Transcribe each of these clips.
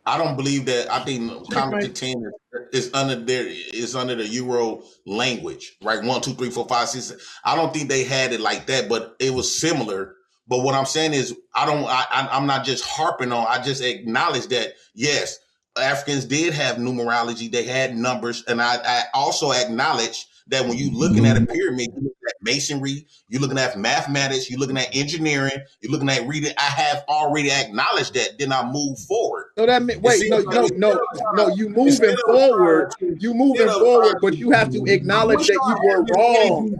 I don't believe that. I think Counter to Checkmate. 10 is under there. Is under the Euro language, right? 1, 2, 3, 4, 5, 6. I don't think they had it like that, but it was similar. But what I'm saying is, I'm not just harping on. I just acknowledge that yes, Africans did have numerology. They had numbers, and I also acknowledge that when you looking at a pyramid, you looking at masonry, you're looking at mathematics, you're looking at engineering, you're looking at reading. I have already acknowledged that. Then I move forward. So that mean, wait, no, no, no, no. You moving forward. You moving forward, but you have to acknowledge that you were wrong.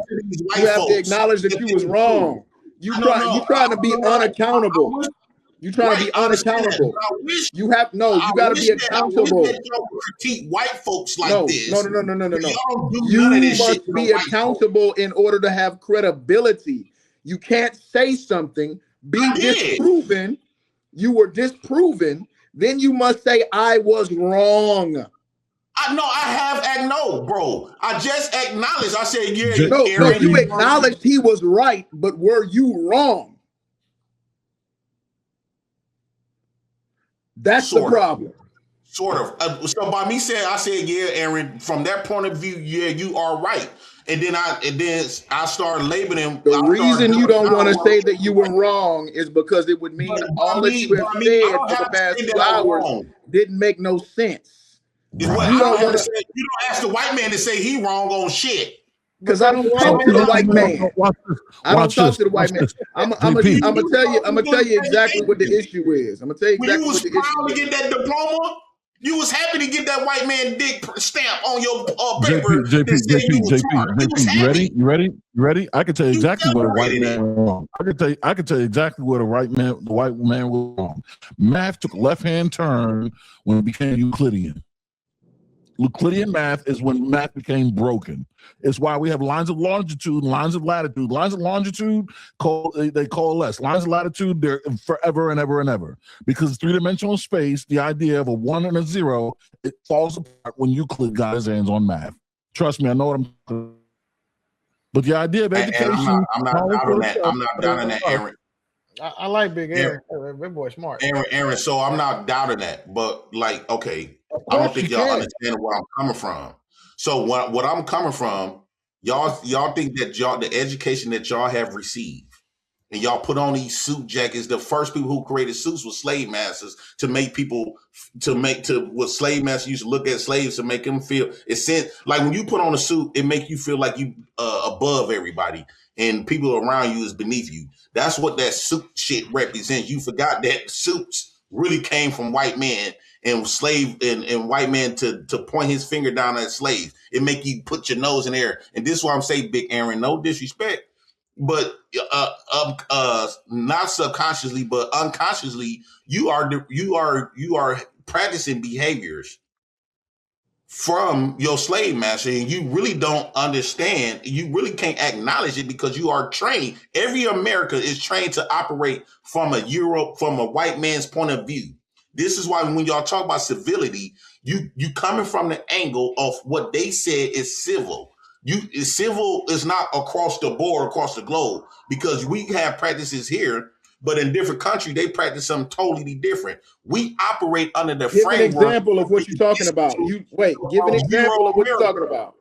You have to acknowledge that you was wrong. You trying to be unaccountable. You trying to be unaccountable. You have you got to be accountable. Critique white folks like No, this. no. You must be accountable in order to have credibility. You can't say something, be disproven. You were disproven. Then you must say, I was wrong. Bro. I just acknowledged. I said, no, you acknowledged he was right, but were you wrong? That's the problem. Sort of. So by me saying, I said, yeah, Aaron, from that point of view, yeah, you are right. And then I started labeling. The reason you don't want to say that you were wrong is because it would mean all that you have said for the past 2 hours didn't make no sense. You don't ask the white man to say he wrong on shit. Because I don't talk to the white man. I don't talk to the white man. I'm gonna tell you exactly what the issue is. I'm gonna tell you exactly what the issue is. When you was proud to get that diploma, you was happy to get that white man dick stamp on your paper. JP, you ready? I can tell you exactly what a white man was wrong. I can tell you exactly what the white man was wrong. Math took a left-hand turn when it became Euclidean. Euclidean math is when math became broken. It's why we have lines of longitude and lines of latitude. Lines of longitude, they coalesce. Lines of latitude, they're forever and ever and ever. Because three-dimensional space, the idea of a 1 and a 0, it falls apart when Euclid got his hands on math. Trust me, I know what I'm talking about. But the idea of education... I'm not doubting that, Aaron. I like Big Aaron. Big boy smart. Aaron, so I'm not doubting that. But, like, okay, I don't think y'all understand where I'm coming from. So what I'm coming from, y'all think that the education that y'all have received, and y'all put on these suit jackets. The first people who created suits were slave masters to make people what slave masters used to look at slaves to make them feel. Like when you put on a suit, it make you feel like you above everybody and people around you is beneath you. That's what that suit shit represents. You forgot that suits really came from white men and slave and white man to point his finger down at slaves. It make you put your nose in the air. And this is why I'm saying, Big Aaron, no disrespect, but not subconsciously, but unconsciously, you are practicing behaviors from your slave master, and you really don't understand. You really can't acknowledge it because you are trained. Every America is trained to operate from a white man's point of view. This is why when y'all talk about civility, you coming from the angle of what they said is civil. Civil is not across the board, across the globe, because we have practices here, but in different countries, they practice something totally different. We operate under the framework. Give an example of what you're talking about. Give an example of what you're talking about.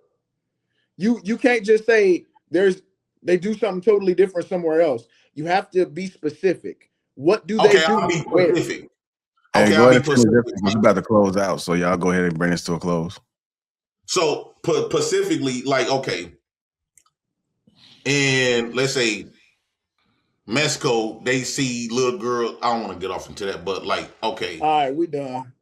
You can't just say they do something totally different somewhere else. You have to be specific. What do they do? I'll be specific. Hey, go ahead. We're about to close out, so y'all go ahead and bring this to a close. So specifically, like, okay, and let's say Mexico, they see little girl. I don't want to get off into that, but like, okay, all right, we done.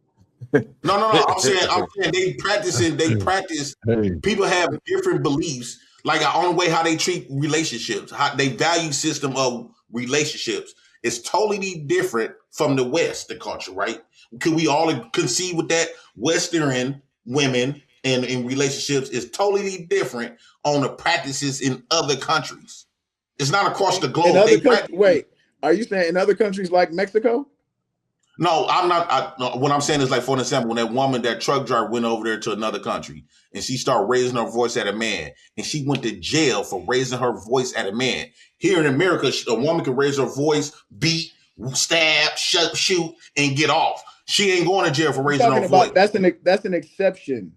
No. I'm saying they practice. Hey. People have different beliefs, like on the way how they treat relationships, how they value system of relationships is totally different from the West, the culture, right? Could we all conceive with that? Western women and in relationships is totally different on the practices in other countries. It's not across the globe. Wait, are you saying in other countries like Mexico? No, I'm not. What I'm saying is, like, for example, when that truck driver went over there to another country and she started raising her voice at a man and she went to jail for raising her voice at a man. Here in America, a woman can raise her voice, beat, stab, shoot, and get off. She ain't going to jail for raising her voice. That's an exception.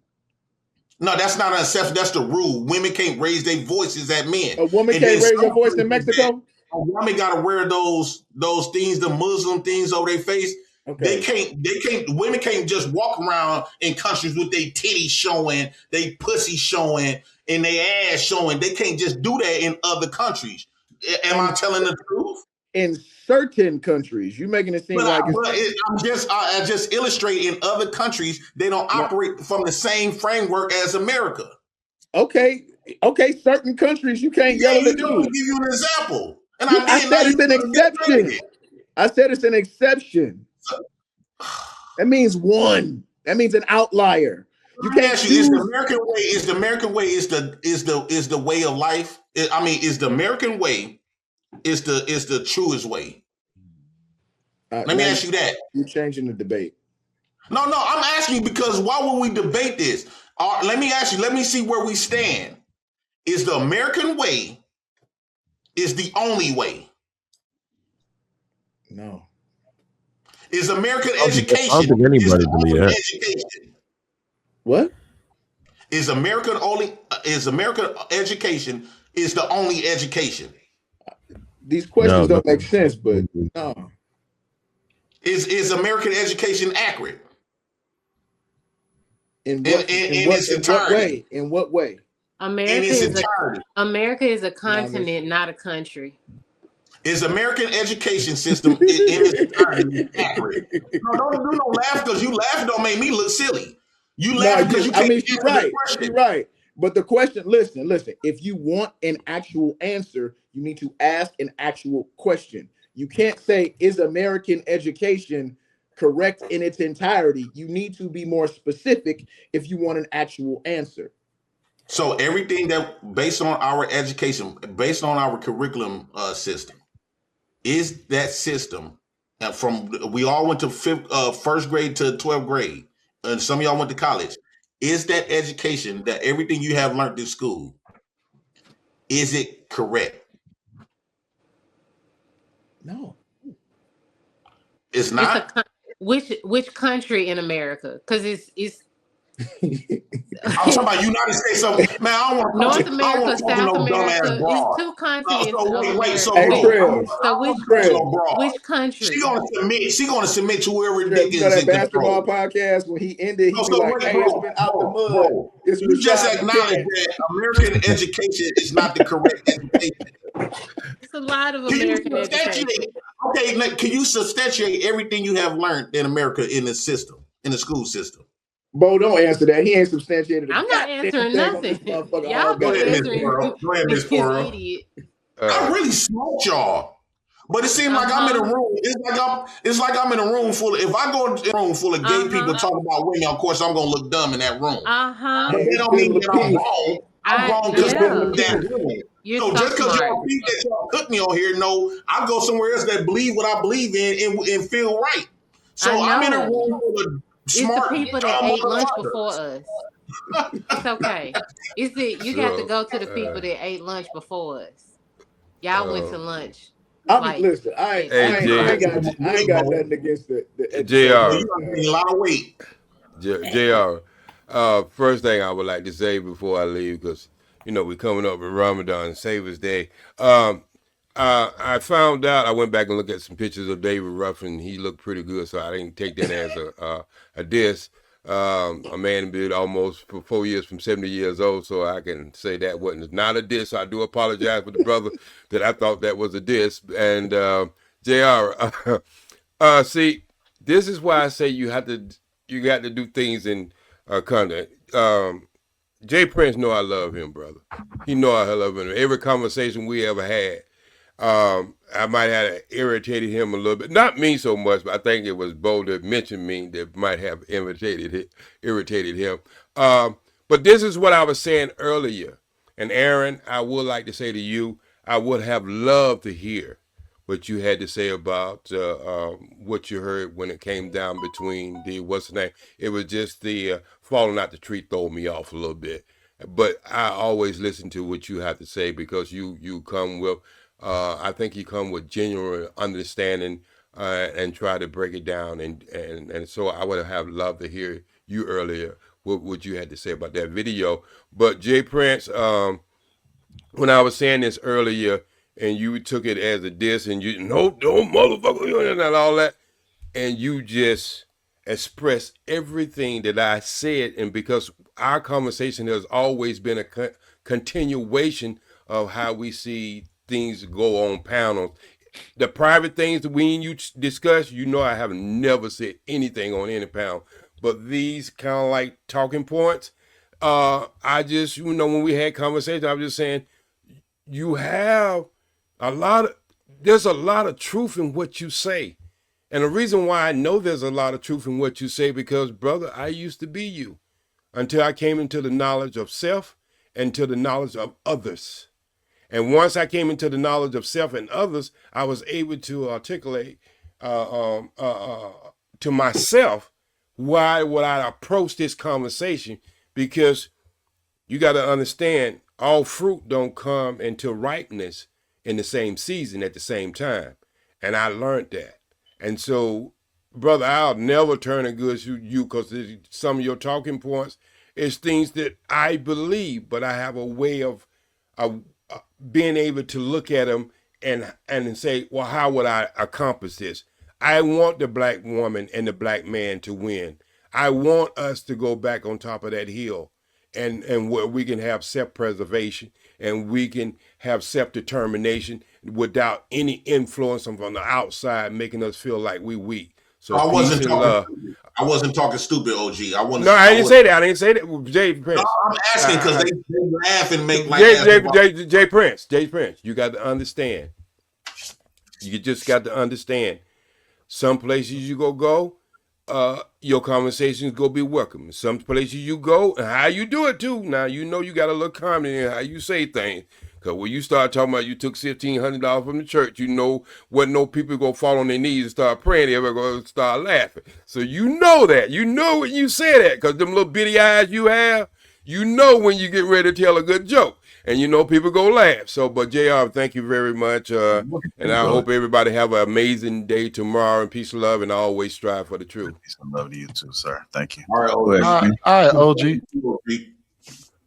No, that's not an exception. That's the rule. Women can't raise their voices at men. A woman can't raise her voice in Mexico? A woman got to wear those things, the Muslim things over their face. Okay. Women can't just walk around in countries with their titties showing, they pussy showing, and their ass showing. They can't just do that in other countries. Am I telling the truth? In certain countries, you're making it seem I just illustrate in other countries they don't operate from the same framework as America. Okay, certain countries you can't yell at the Jews. Give you an example, and I said it's an exception. I said it's an exception. That means one. That mean an outlier. You can't ask you, is the American way? Is the American way? Is the way of life? Is the American way? Is the truest way? Let me ask you that. You're changing the debate. No, I'm asking you because why would we debate this? Let me ask you. Let me see where we stand. Is the American way is the only way? No. Is American education? I don't think anybody believe that. Education? What? Is American education is the only education? These questions don't make sense, but no. Is American education accurate? In what way? In what way? America is a continent, not a country. Is American education system in its entirety accurate? No, don't do no laugh because you laugh don't make me look silly. You laugh because you can't answer the question. She's right. But the question, listen. If you want an actual answer, you need to ask an actual question. You can't say, is American education correct in its entirety? You need to be more specific if you want an actual answer. So everything that based on our education, based on our curriculum system, is that system from we all went to first grade to 12th grade, and some of y'all went to college. Is that education, that everything you have learned in school, is it correct? No. It's not? Which country in America? Because it's I'm talking about United States. So, man, I don't want North America, South America. It's two continents. Which country? She gonna submit to whoever that basketball podcast when he ended. He was like, "Hey, it's been out the mud." You just acknowledge that American education is not the correct education. It's a lot of American education. Okay, can you substantiate everything you have learned in America in the system, in the school system? Bo, don't answer that. He ain't substantiated. I'm not answering nothing. Y'all go ahead, Miss Furrow. I really smoked y'all, but it seems like I'm in a room. It's like I'm in a room full. If I go in a room full of gay people talking about women, of course I'm gonna look dumb in that room. But it don't mean that I'm wrong. I'm wrong because that room. Just because y'all think that y'all put me on here, no, I go somewhere else that believe what I believe in and feel right. So I'm in a room full of smart. It's the people that ate lunch before us. It's okay. You got to go to the people that ate lunch before us. Y'all went to lunch. Listen, I ain't got nothing against the JR. You a lot of weight. JR. First thing I would like to say before I leave, because we're coming up with Ramadan, Savior's Day. I found out. I went back and looked at some pictures of David Ruffin. He looked pretty good, so I didn't take that as a diss. A man been almost for 4 years from 70 years old, so I can say that wasn't not a diss. I do apologize for the brother that I thought that was a diss. And JR, see, this is why I say you got to do things in conduct. Jay Prince know I love him, brother. He know I love him. Every conversation we ever had, I might have irritated him a little bit. Not me so much, but I think it was Bo that mentioned me that might have irritated him. But this is what I was saying earlier. And Aaron, I would like to say to you, I would have loved to hear what you had to say about what you heard when it came down between what's the name? It was just the falling out the tree throw me off a little bit. But I always listen to what you have to say because you come with, I think you come with genuine understanding and try to break it down. And so I would have loved to hear you earlier what you had to say about that video. But Jay Prince, when I was saying this earlier, and you took it as a diss, and you don't motherfucker and all that, and you just expressed everything that I said, and because our conversation has always been a continuation of how we see things go on panels. The private things that we and you discuss, I have never said anything on any panel, but these kind of like talking points, I just, when we had conversations, I was just saying, there's a lot of truth in what you say. And the reason why I know there's a lot of truth in what you say, because, brother, I used to be you until I came into the knowledge of self and to the knowledge of others. And once I came into the knowledge of self and others, I was able to articulate to myself why would I approach this conversation, because you got to understand, all fruit don't come into ripeness in the same season at the same time. And I learned that. And so, brother, I'll never turn against you because some of your talking points is things that I believe, but I have a way of being able to look at them and say, well, how would I accomplish this? I want the black woman and the black man to win. I want us to go back on top of that hill and where we can have self-preservation and we can have self-determination without any influence from the outside making us feel like we weak. So I wasn't talking stupid, OG. I didn't say that. I didn't say that. Jay Prince. No, I'm asking because they laugh and make like Jay Prince. You got to understand. You just got to understand. Some places you go, your conversations go be welcome. Some places you go, and how you do it too. Now you got a little comedy in how you say things. Because when you start talking about you took $1,500 from the church, what no people go fall on their knees and start praying, they're going to start laughing. So you know that. You know when you say that, because them little bitty eyes you have, when you get ready to tell a good joke. And people go laugh. So, but JR, thank you very much. And I hope everybody have an amazing day tomorrow. And peace and love, and always strive for the truth. Peace and love to you too, sir. Thank you. All right, OG.